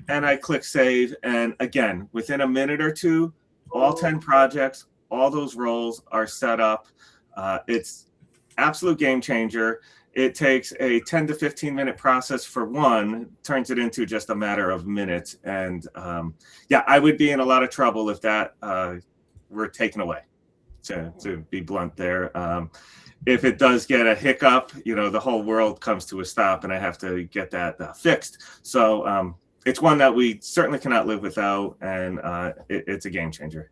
And I click save. And again, within a minute or two, all 10 projects, all those roles are set up. It's absolute game changer. It takes a 10 to 15 minute process for one, turns it into just a matter of minutes. And yeah, I would be in a lot of trouble if that were taken away. to be blunt there. If it does get a hiccup, the whole world comes to a stop, and I have to get that fixed. So it's one that we certainly cannot live without, and it's a game changer.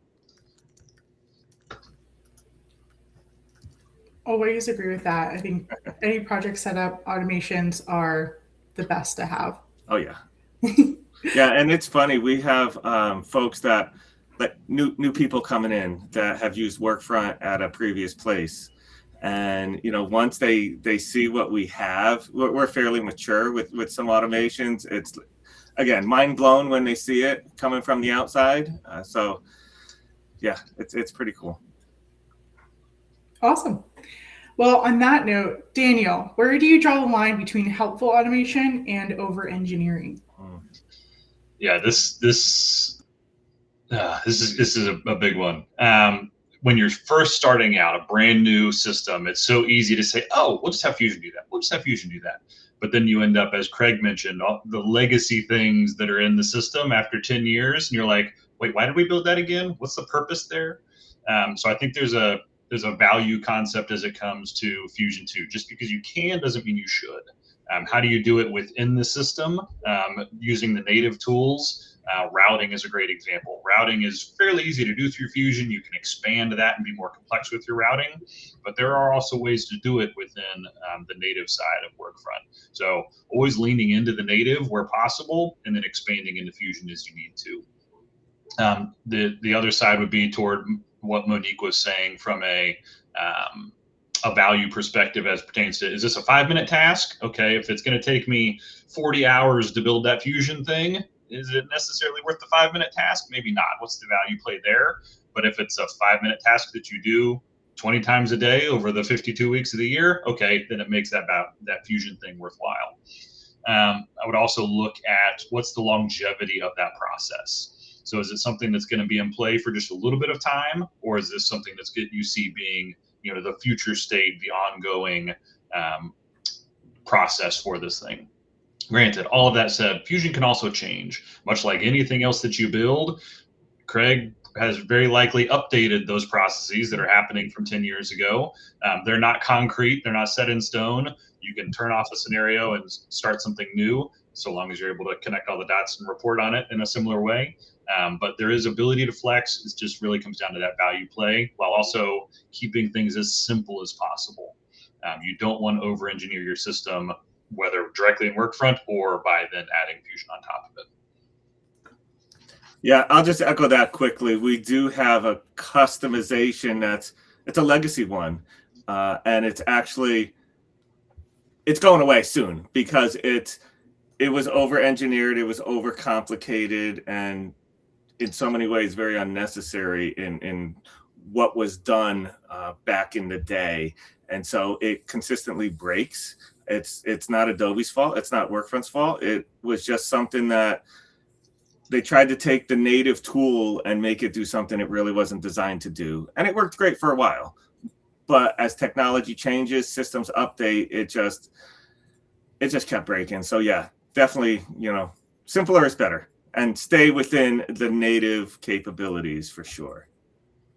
Always agree with that. I think any project setup automations are the best to have.
Oh yeah. Yeah, and it's funny. We have folks that like new people coming in that have used Workfront at a previous place, and once they see what we have, we're fairly mature with some automations. It's again mind blown when they see it coming from the outside. So yeah, it's pretty cool.
Awesome. Well, on that note, Daniel, where do you draw the line between helpful automation and over engineering?
Yeah, this is a big one. When you're first starting out a brand new system, it's so easy to say, "Oh, we'll just have Fusion do that. We'll just have Fusion do that." But then you end up, as Craig mentioned, all the legacy things that are in the system after 10 years, and you're like, "Wait, why did we build that again? What's the purpose there?" So I think there's a value concept as it comes to Fusion 2. Just because you can doesn't mean you should. How do you do it within the system using the native tools? Routing is a great example. Routing is fairly easy to do through Fusion. You can expand that and be more complex with your routing, but there are also ways to do it within the native side of Workfront. So always leaning into the native where possible, and then expanding into Fusion as you need to. The other side would be toward what Monique was saying from a value perspective as pertains to, is this a 5-minute task? Okay, if it's going to take me 40 hours to build that Fusion thing, is it necessarily worth the 5-minute task? Maybe not. What's the value play there? But if it's a 5-minute task that you do 20 times a day over the 52 weeks of the year, okay, then it makes that Fusion thing worthwhile. I would also look at what's the longevity of that process. So is it something that's going to be in play for just a little bit of time, or is this something that's good you see being, the future state, the ongoing process for this thing? Granted, all of that said, Fusion can also change. Much like anything else that you build, Craig has very likely updated those processes that are happening from 10 years ago. They're not concrete. They're not set in stone. You can turn off a scenario and start something new, so long as you're able to connect all the dots and report on it in a similar way. But there is ability to flex. It just really comes down to that value play, while also keeping things as simple as possible. You don't want to over-engineer your system, whether directly in Workfront or by then adding Fusion on top of it.
Yeah, I'll just echo that quickly. We do have a customization it's a legacy one, and it's going away soon because it was over-engineered, it was over-complicated, and in so many ways very unnecessary in what was done back in the day. And so it consistently breaks. It's not Adobe's fault. It's not Workfront's fault. It was just something that they tried to take the native tool and make it do something it really wasn't designed to do. And it worked great for a while. But as technology changes, systems update, it just kept breaking. So yeah, definitely, simpler is better, and stay within the native capabilities for sure.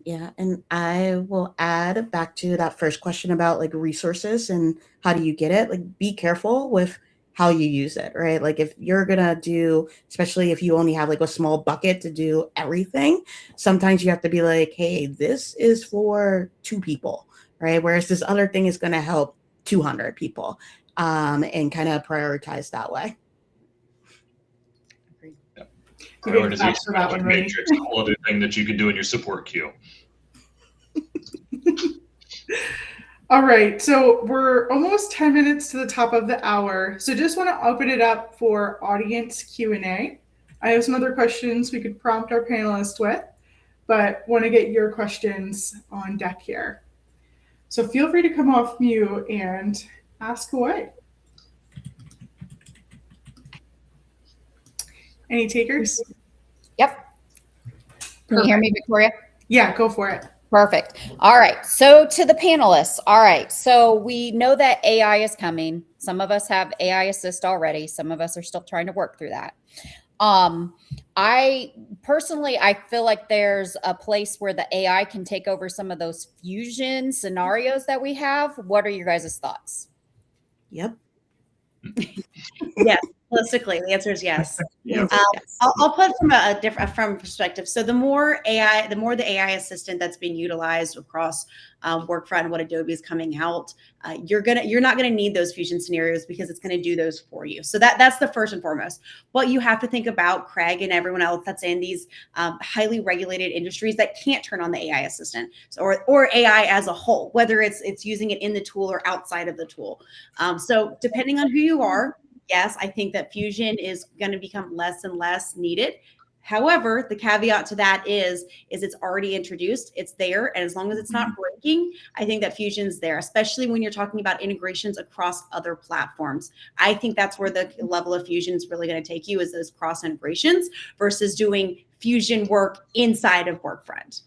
Yeah, and I will add back to that first question about like resources and how do you get it? Like, be careful with how you use it, right? Like if you're gonna do, especially if you only have like a small bucket to do everything, sometimes you have to be like, hey, this is for 2 people, right? Whereas this other thing is gonna help 200 people, and kind of prioritize that way.
Prioritization matrix, a whole other thing that you can do in your support queue.
All right, so we're almost 10 minutes to the top of the hour. So just want to open it up for audience Q&A. I have some other questions we could prompt our panelists with, but want to get your questions on deck here. So feel free to come off mute and ask away. Any takers?
Yep. Can you hear me, Victoria?
Yeah, go for it.
Perfect. All right. So to the panelists. All right. So we know that AI is coming. Some of us have AI assist already. Some of us are still trying to work through that. I personally, I feel like there's a place where the AI can take over some of those fusion scenarios that we have. What are your guys' thoughts?
Yep.
Yes, realistically, the answer is yes.
Yep.
Yes.
I'll put from a different from perspective. So the more the AI assistant that's being utilized across Workfront and what Adobe is coming out, you're not gonna need those fusion scenarios because it's gonna do those for you. So that's the first and foremost. What you have to think about, Craig and everyone else that's in these highly regulated industries that can't turn on the AI assistant, or AI as a whole, whether it's using it in the tool or outside of the tool. So depending on who you are, yes, I think that fusion is going to become less and less needed. However, the caveat to that is it's already introduced, it's there, and as long as it's not breaking, I think that fusion's there, especially when you're talking about integrations across other platforms. I think that's where the level of fusion is really going to take you, is those cross integrations versus doing fusion work inside of Workfront.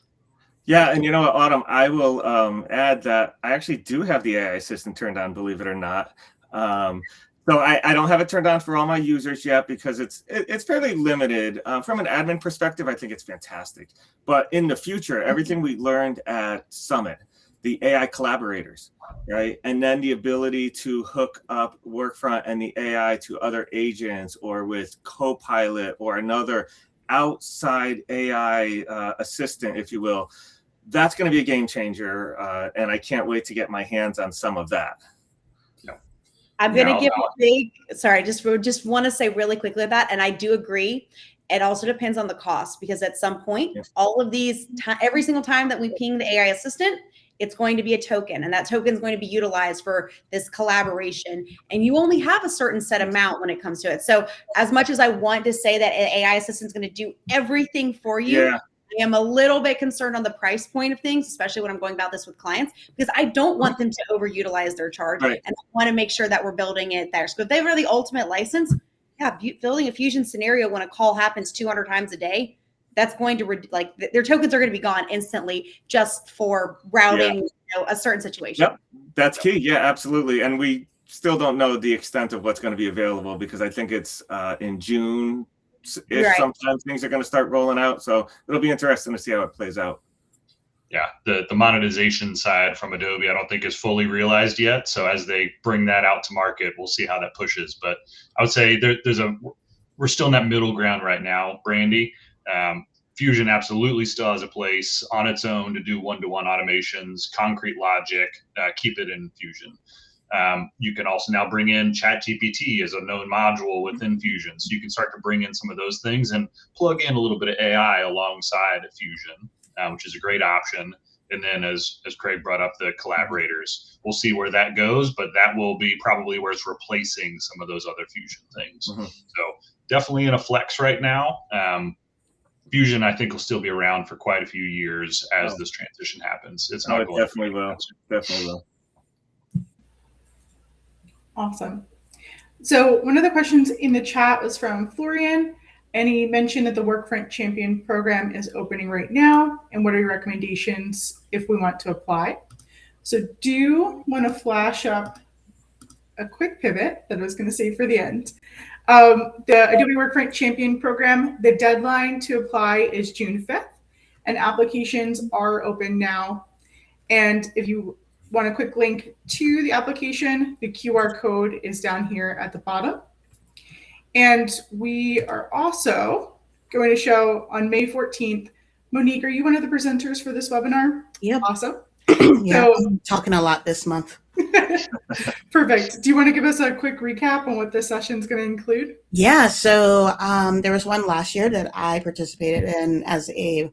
Yeah, and you know what, Autumn, I will add that I actually do have the AI assistant turned on, believe it or not. So I don't have it turned on for all my users yet because it's fairly limited. From an admin perspective, I think it's fantastic. But in the future, everything we learned at Summit, the AI collaborators, right? And then the ability to hook up Workfront and the AI to other agents or with Copilot or another outside AI assistant, if you will, that's going to be a game changer. And I can't wait to get my hands on some of that.
I'm going to give a big, sorry, just want to say really quickly that, and I do agree. It also depends on the cost, because at some point, all of these, every single time that we ping the AI assistant, it's going to be a token, and that token is going to be utilized for this collaboration. And you only have a certain set amount when it comes to it. So as much as I want to say that an AI assistant is going to do everything for you, I am a little bit concerned on the price point of things, especially when I'm going about this with clients, because I don't want them to overutilize their charge. Right. And I want to make sure that we're building it there. So if they were the ultimate license, building a fusion scenario when a call happens 200 times a day, that's going to their tokens are going to be gone instantly just for routing a certain situation.
Yep, that's key. Yeah, absolutely. And we still don't know the extent of what's going to be available, because I think it's in June. If sometimes things are going to start rolling out, so it'll be interesting to see how it plays out.
Yeah, the monetization side from Adobe, I don't think is fully realized yet. So as they bring that out to market, we'll see how that pushes. But I would say we're still in that middle ground right now, Brandy. Fusion absolutely still has a place on its own to do one-to-one automations, concrete logic, keep it in Fusion. You can also now bring in ChatGPT as a known module within Fusion. So you can start to bring in some of those things and plug in a little bit of AI alongside Fusion, which is a great option. And then as Craig brought up, the collaborators, we'll see where that goes, but that will be probably where it's replacing some of those other Fusion things. So definitely in a flex right now. Fusion, I think, will still be around for quite a few years as this transition happens. It's not going
definitely will. Definitely will.
Awesome. So one of the questions in the chat was from Florian, and he mentioned that the Workfront Champion program is opening right now. And what are your recommendations if we want to apply? So do you want to flash up a quick pivot that I was going to save for the end? The Adobe Workfront Champion program, the deadline to apply is June 5th, and applications are open now. And if you want a quick link to the application, the QR code is down here at the bottom. And we are also going to show on May 14th. Monique, are you one of the presenters for this webinar?
Yep.
Awesome.
Yeah, I'm talking a lot this month.
Perfect. Do you want to give us a quick recap on what this session is going to include?
Yeah, so there was one last year that I participated in as a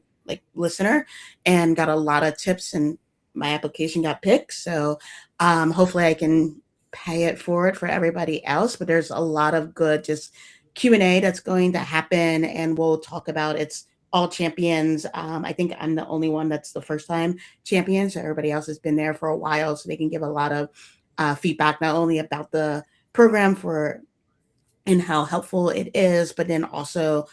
listener and got a lot of tips, and my application got picked. So hopefully I can pay it forward for everybody else. But there's a lot of good just Q&A that's going to happen, and we'll talk about it's all champions. I think I'm the only one that's the first time champion. So everybody else has been there for a while, so they can give a lot of feedback, not only about the program and how helpful it is, but then also,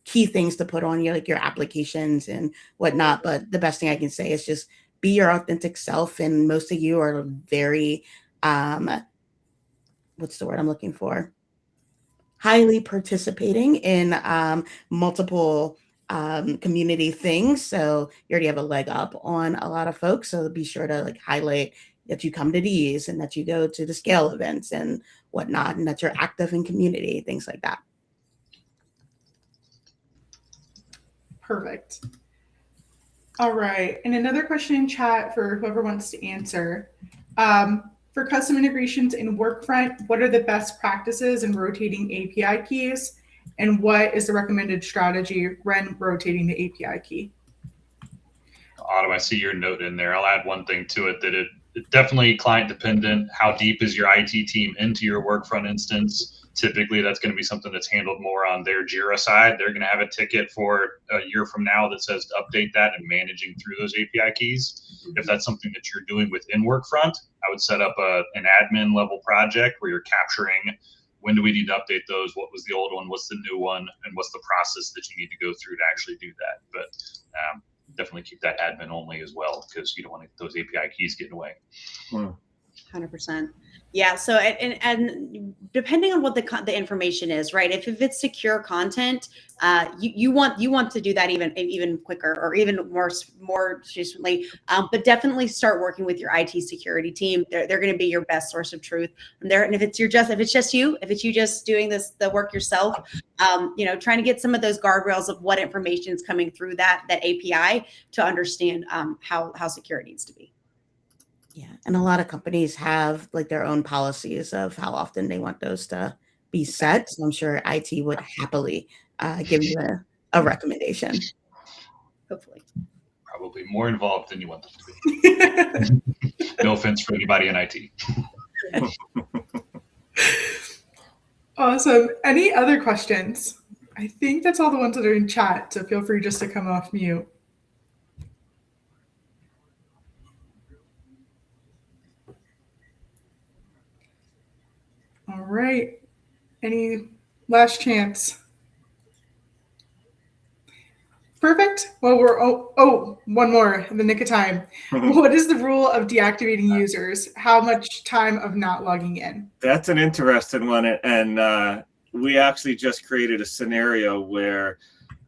key things to put on your applications and whatnot. But the best thing I can say is just be your authentic self. And most of you are very, what's the word I'm looking for? highly participating in multiple community things. So you already have a leg up on a lot of folks. So be sure to like highlight that you come to these and that you go to the scale events and whatnot, and that you're active in community, things like that.
Perfect. All right. And another question in chat for whoever wants to answer. For custom integrations in Workfront, what are the best practices in rotating API keys? And what is the recommended strategy when rotating the API key?
Autumn, I see your note in there. I'll add one thing to it, that it definitely client dependent. How deep is your IT team into your Workfront instance? Typically, that's going to be something that's handled more on their Jira side. They're going to have a ticket for a year from now that says to update that and managing through those API keys. If that's something that you're doing within Workfront, I would set up an admin level project where you're capturing when do we need to update those, what was the old one, what's the new one, and what's the process that you need to go through to actually do that. But definitely keep that admin only as well, because you don't want those API keys getting away.
100%. Yeah. So, and depending on what the information is, right? If it's secure content, you want to do that even quicker or even more efficiently. But definitely start working with your IT security team. They're going to be your best source of truth. And if it's you just doing the work yourself, trying to get some of those guardrails of what information is coming through that API to understand how secure it needs to be.
Yeah, and a lot of companies have like their own policies of how often they want those to be set. So I'm sure IT would happily give you a recommendation.
Hopefully.
Probably more involved than you want them to be. No offense for anybody in IT.
Awesome. Any other questions? I think that's all the ones that are in chat, so feel free just to come off mute. All right. Any last chance? Perfect. Well, we're one more in the nick of time. What is the rule of deactivating users? How much time of not logging in?
That's an interesting one, and we actually just created a scenario where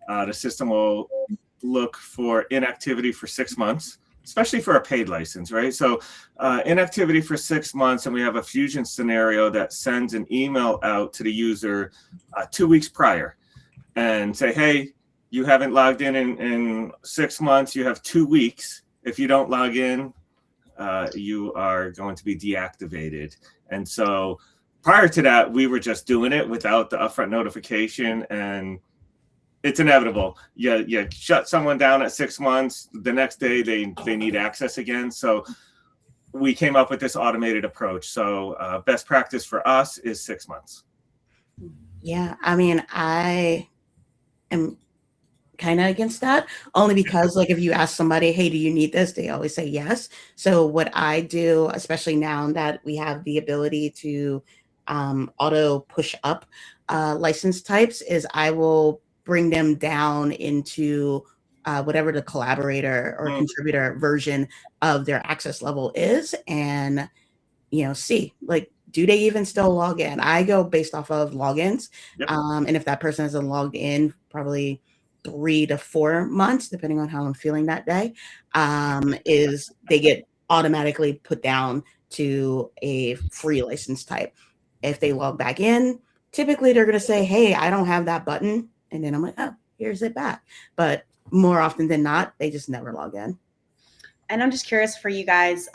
the system will look for inactivity for 6 months, especially for a paid license, right? So inactivity for 6 months, and we have a Fusion scenario that sends an email out to the user 2 weeks prior and say, hey, you haven't logged in 6 months, you have 2 weeks. If you don't log in, you are going to be deactivated. And so prior to that, we were just doing it without the upfront notification, and it's inevitable. You shut someone down at 6 months, the next day they need access again. So we came up with this automated approach. So best practice for us is 6 months.
Yeah, I mean, I am kind of against that, only because like if you ask somebody, hey, do you need this? They always say yes. So what I do, especially now that we have the ability to auto push up license types, is I will bring them down into whatever the collaborator or contributor version of their access level is, and see like, do they even still log in? I go based off of logins.
Yep.
And if that person hasn't logged in probably 3 to 4 months, depending on how I'm feeling that day, is they get automatically put down to a free license type. If they log back in, typically they're going to say, hey, I don't have that button. And then I'm like, oh, here's it back. But more often than not, they just never log in.
And I'm just curious for you guys,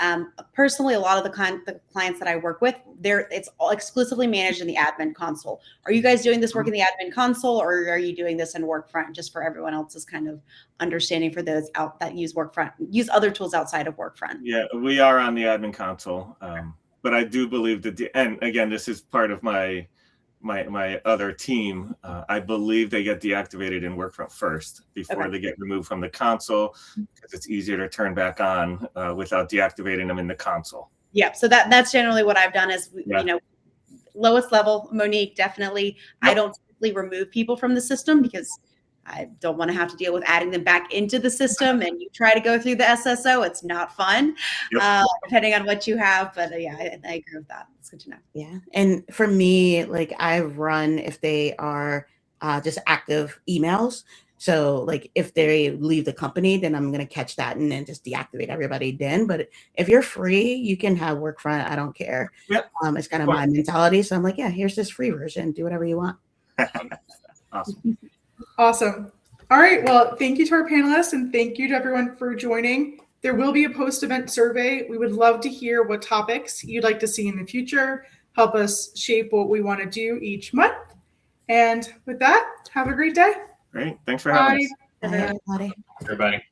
personally, a lot of the clients that I work with, it's all exclusively managed in the admin console. Are you guys doing this work in the admin console, or are you doing this in Workfront, just for everyone else's kind of understanding for those out that use Workfront, use other tools outside of Workfront?
Yeah, we are on the admin console, but I do believe that, and again, this is part of my other team, I believe they get deactivated in Workfront first before they get removed from the console, because it's easier to turn back on without deactivating them in the console.
Yeah, so that's generally what I've done is, lowest level, Monique, definitely. Yep. I don't typically remove people from the system because I don't want to have to deal with adding them back into the system and you try to go through the SSO. It's not fun, depending on what you have. But yeah, I agree with that. It's good to know.
Yeah. And for me, like I run if they are just active emails. So like if they leave the company, then I'm going to catch that and then just deactivate everybody then. But if you're free, you can have Workfront. I don't care.
Yep.
It's kind of my mentality. So I'm like, yeah, here's this free version. Do whatever you want.
Awesome.
Awesome. All right. Well, thank you to our panelists and thank you to everyone for joining. There will be a post-event survey. We would love to hear what topics you'd like to see in the future. Help us shape what we want to do each month. And with that, have a great day.
Great. Thanks for having us.
Bye, everybody.
Everybody.